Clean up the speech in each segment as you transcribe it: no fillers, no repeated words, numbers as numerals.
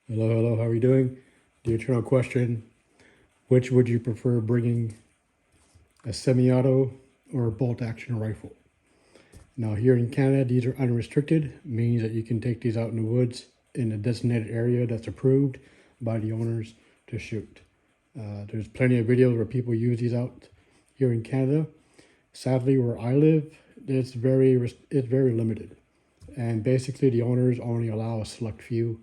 Hello, hello, how are you doing? The eternal question, which would you prefer bringing, a semi-auto or a bolt-action rifle? Now here in Canada, these are unrestricted, means that you can take these out in the woods in a designated area that's approved by the owners to shoot. There's plenty of videos where people use these out here in Canada. Sadly, where I live, it's very limited. And basically the owners only allow a select few,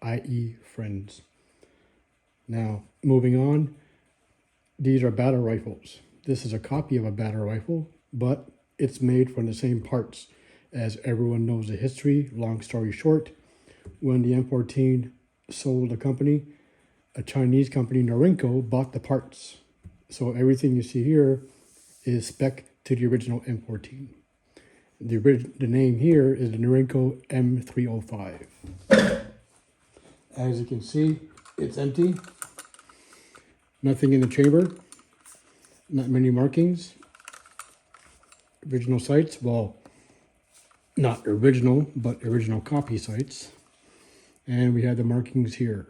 i.e. friends. Now, moving on, these are battle rifles. This is a copy of a battle rifle, but it's made from the same parts. As everyone knows the history, long story short, when the M14 sold the company, a Chinese company, Norinco, bought the parts. So everything you see here is spec to the original M14. The name here is the Norinco M305. As you can see, it's empty. Nothing in the chamber. Not many markings. Original sights, well, not original, but original copy sights. And we have the markings here.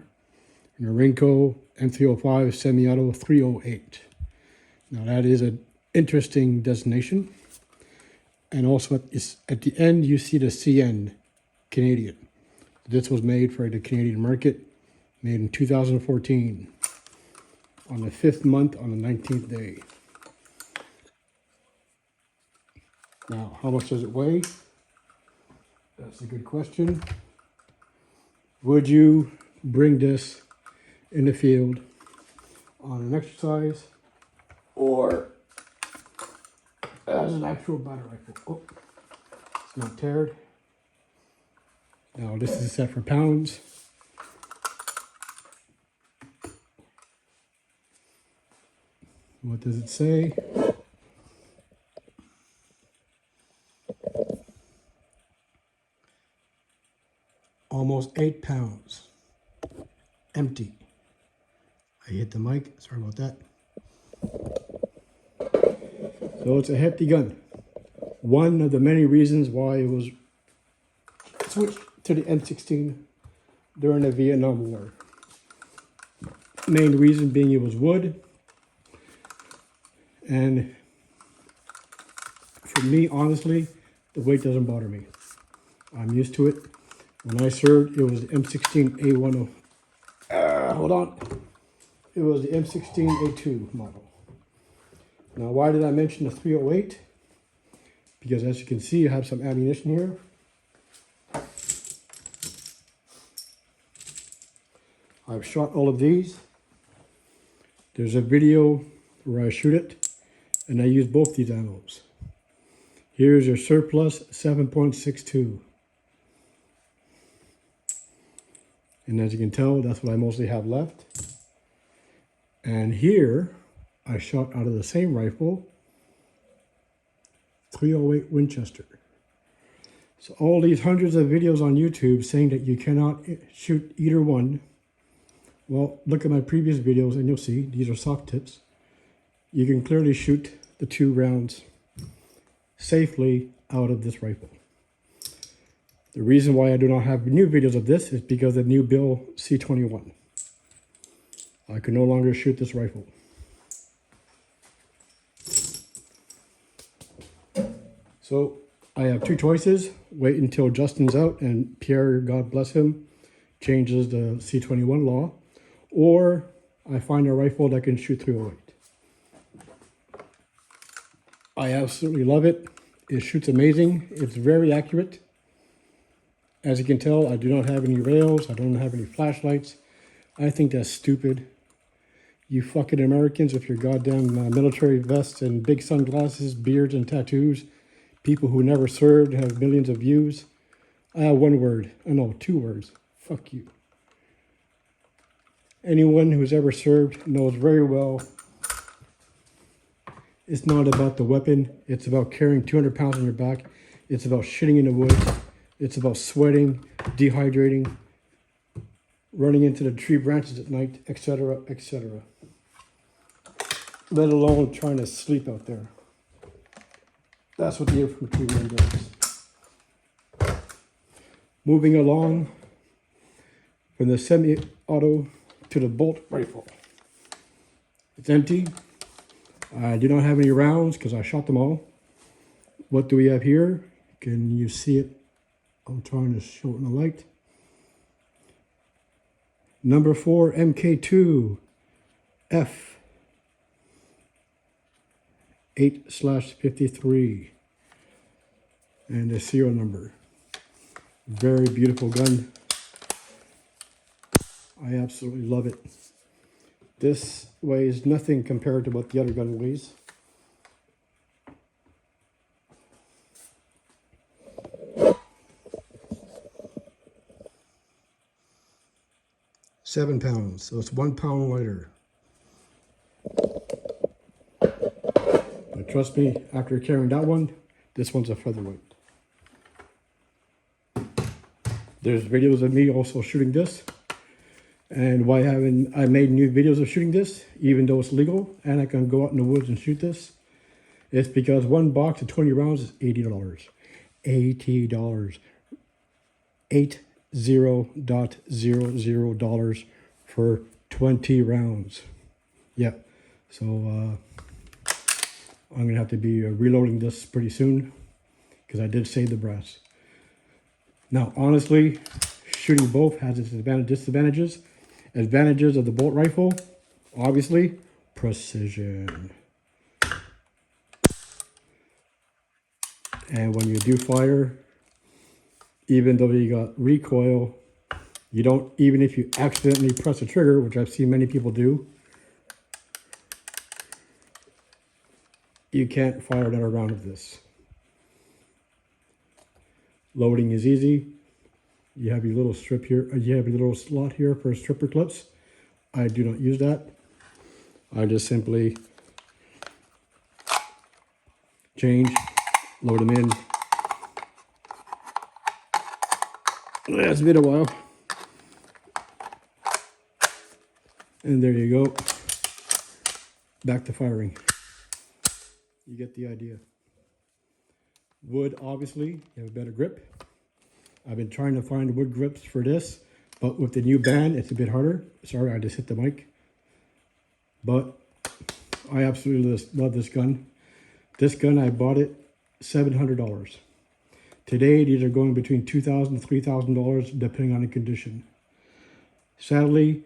Norinco M305 semi-auto 308. Now that is an interesting designation. And also at the end, you see the CN, Canadian. This was made for the Canadian market, made in 2014, on the 5th month, on the 19th day. Now, how much does it weigh? That's a good question. Would you bring this in the field on an exercise or as an actual battle rifle? Oh, it's not teared. Now, this is set for pounds. What does it say? Almost 8 pounds. Empty. I hit the mic, sorry about that. So it's a hefty gun. One of the many reasons why it was switched to the M16 during the Vietnam War. Main reason being it was wood. And for me, honestly, the weight doesn't bother me. I'm used to it. When I served, it was the M16A10. Hold on. It was the M16A2 model. Now, why did I mention the 308? Because as you can see, I have some ammunition here. I've shot all of these. There's a video where I shoot it, and I use both these ammos. Here's your surplus 7.62. And as you can tell, that's what I mostly have left. And here, I shot out of the same rifle, 308 Winchester. So all these hundreds of videos on YouTube saying that you cannot shoot either one, well, look at my previous videos and you'll see, these are sock tips. You can clearly shoot the 2 rounds safely out of this rifle. The reason why I do not have new videos of this is because of the new Bill C-21. I can no longer shoot this rifle. So I have 2 choices. Wait until Justin's out and Pierre, God bless him, changes the C-21 law. Or I find a rifle that can shoot 308. I absolutely love it. It shoots amazing. It's very accurate. As you can tell, I do not have any rails. I don't have any flashlights. I think that's stupid. You fucking Americans with your goddamn military vests and big sunglasses, beards and tattoos. People who never served have millions of views. I have 1 word. No, 2 words. Fuck you. Anyone who's ever served knows very well it's not about the weapon. It's about carrying 200 pounds on your back. It's about shitting in the woods. It's about sweating, dehydrating, running into the tree branches at night, etc., etc. Let alone trying to sleep out there. That's what the infantry man does. Moving along, from the semi-auto to the bolt rifle. It's empty. I do not have any rounds because I shot them all. What do we have here? Can you see it? I'm trying to show it in the light. Number 4 MK2 F 8/53 and the serial number. Very beautiful gun. I absolutely love it. This weighs nothing compared to what the other gun weighs. £7, so it's 1 pound lighter. But trust me, after carrying that one, this one's a featherweight. There's videos of me also shooting this. And why haven't I made new videos of shooting this, even though it's legal and I can go out in the woods and shoot this? It's because one box of 20 rounds is $80. $80. $80.00 for 20 rounds. Yeah, so I'm gonna have to be reloading this pretty soon because I did save the brass. Now, honestly, shooting both has its disadvantages. Advantages of the bolt rifle, obviously, precision. And when you do fire, even though you got recoil, you don't, even if you accidentally press the trigger, which I've seen many people do, you can't fire another round of this. Loading is easy. You have your little strip here, you have your little slot here for stripper clips. I do not use that. I just simply change, load them in. It's been a while. And there you go. Back to firing. You get the idea. Wood, obviously, you have a better grip. I've been trying to find wood grips for this, but with the new band, it's a bit harder. Sorry, I just hit the mic. But I absolutely love this gun. This gun, I bought it $700. Today, these are going between $2,000 and $3,000, depending on the condition. Sadly,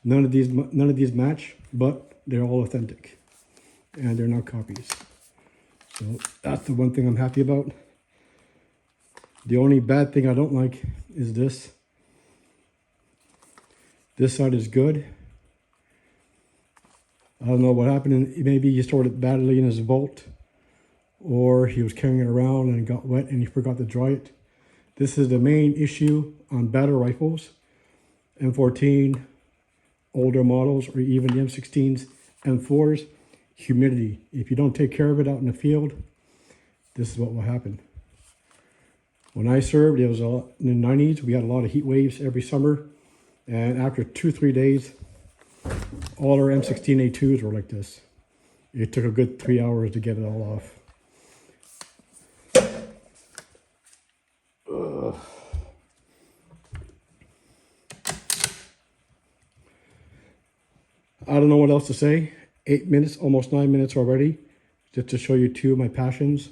none of these match, but they're all authentic, and they're not copies. So that's the one thing I'm happy about. The only bad thing I don't like is this. This side is good. I don't know what happened. Maybe he stored it badly in his vault, or he was carrying it around and it got wet and he forgot to dry it. This is the main issue on battle rifles, M14, older models, or even the M16s, M4s, humidity. If you don't take care of it out in the field, this is what will happen. When I served, it was in the 90s. We had a lot of heat waves every summer. And after 2-3 days, all our M16A2s were like this. It took a good 3 hours to get it all off. Ugh. I don't know what else to say. 8 minutes, almost 9 minutes already, just to show you two of my passions,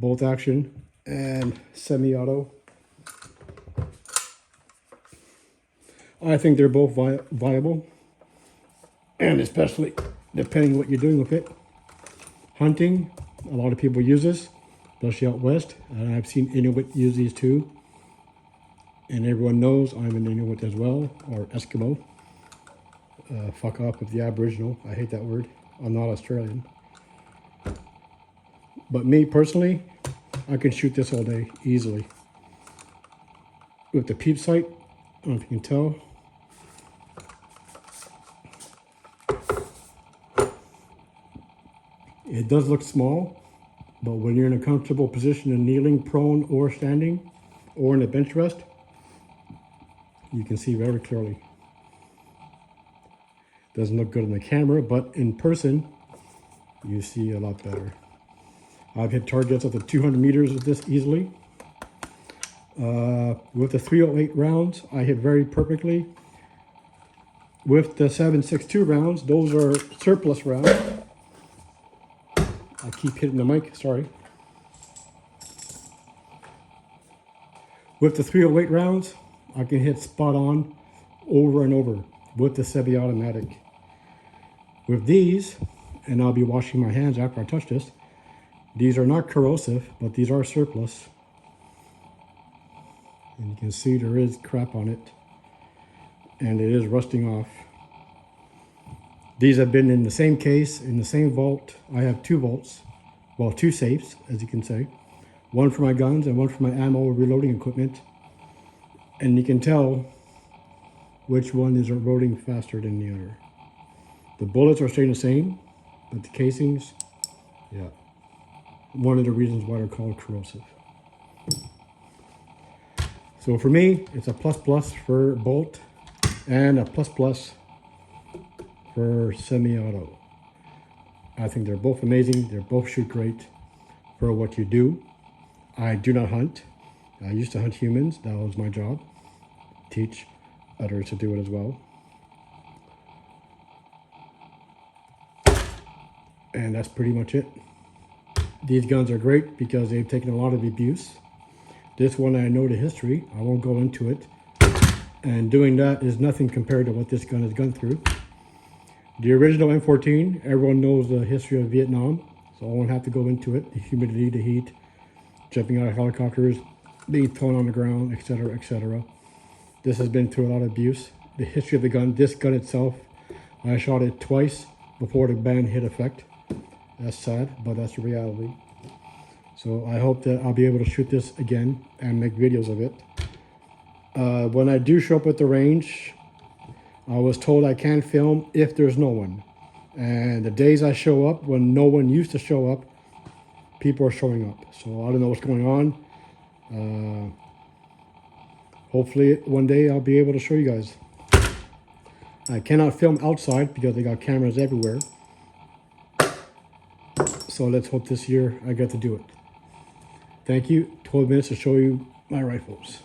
bolt action and semi-auto. I think they're both viable, and especially depending what you're doing with it. Hunting, a lot of people use this, especially out west, and I've seen Inuit use these too. And everyone knows I'm an Inuit as well, or Eskimo. Fuck off with the Aboriginal. I hate that word. I'm not Australian. But me personally, I can shoot this all day easily. With the peep sight, I don't know if you can tell. It does look small, but when you're in a comfortable position in kneeling, prone, or standing, or in a bench rest, you can see very clearly. Doesn't look good on the camera, but in person, you see a lot better. I've hit targets up to 200 meters with this easily. With the 308 rounds, I hit very perfectly. With the 7.62 rounds, those are surplus rounds. I keep hitting the mic, sorry. With the 308 rounds, I can hit spot on over and over with the semi-automatic. With these, and I'll be washing my hands after I touch this, these are not corrosive, but these are surplus. And you can see there is crap on it, and it is rusting off. These have been in the same case, in the same vault. I have 2 vaults, well, 2 safes, as you can say. One for my guns and one for my ammo reloading equipment. And you can tell which one is reloading faster than the other. The bullets are staying the same, but the casings, yeah. One of the reasons why they're called corrosive. So for me, it's a plus for bolt and a plus for semi-auto. I think they're both amazing. They both shoot great for what you do. I do not hunt. I used to hunt humans. That was my job. Teach others to do it as well. And that's pretty much it. These guns are great because they've taken a lot of abuse. This one, I know the history. I won't go into it. And doing that is nothing compared to what this gun has gone through. The original M14, everyone knows the history of Vietnam, so I won't have to go into it. The humidity, the heat, jumping out of helicopters, being thrown on the ground, etc., etc. This has been through a lot of abuse. The history of the gun, this gun itself, I shot it twice before the ban hit effect. That's sad, but that's the reality. So I hope that I'll be able to shoot this again and make videos of it. When I do show up at the range, I was told I can't film if there's no one. And the days I show up, when no one used to show up, people are showing up. So I don't know what's going on. Hopefully one day I'll be able to show you guys. I cannot film outside because they got cameras everywhere. So let's hope this year I get to do it. Thank you. 12 minutes to show you my rifles.